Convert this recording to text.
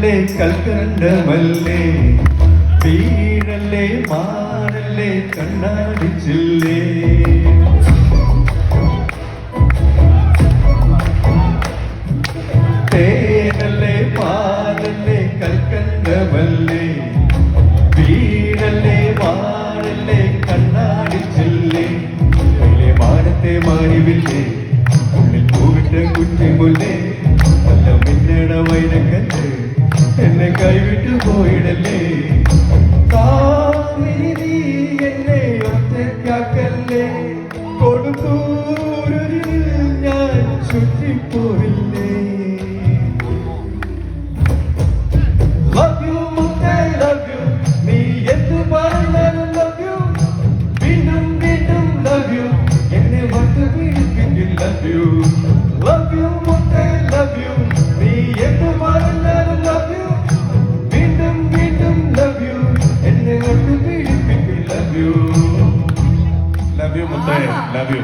മാനല്ലേ കൽക്കണ്ടമല്ലേ വീഴല്ലേ മാനല്ലേ കണ്ണാടിച്ചില്ലേ തേനല്ലേ പാലല്ലേ കൽക്കണ്ടമല്ലേ വീഴല്ലേ മാനല്ലേ കണ്ണാടിച്ചില്ലേ മാനത്തെ മാറിവില്ലേ ഉള്ളിൽ പൂവിട്ട കുറ്റിമുല്ലേ നല്ല മിന്നട വൈരക്കല്ല് എന്നെ കൈവിട്ടു പോയിടല്ലേ കാമിനി എന്നെ ഒറ്റയ്ക്കാക്കല്ലേ കൊടുത്തൂരിൽ ഞാൻ ചുറ്റിപ്പോയില്ലേ Love you, I love you. നീ എന്തു പറഞ്ഞാലും love you. വീണ്ടും വീണ്ടും love you. എന്നെ വട്ട് പിടിപ്പിക്കും love you. Love you, I love you. നീ എന്തു പറഞ്ഞാലും love you. വീണ്ടും വീണ്ടും love you. എന്നെ വട്ട് പിടിപ്പിക്കും love you. Love you, Mutai. Love you.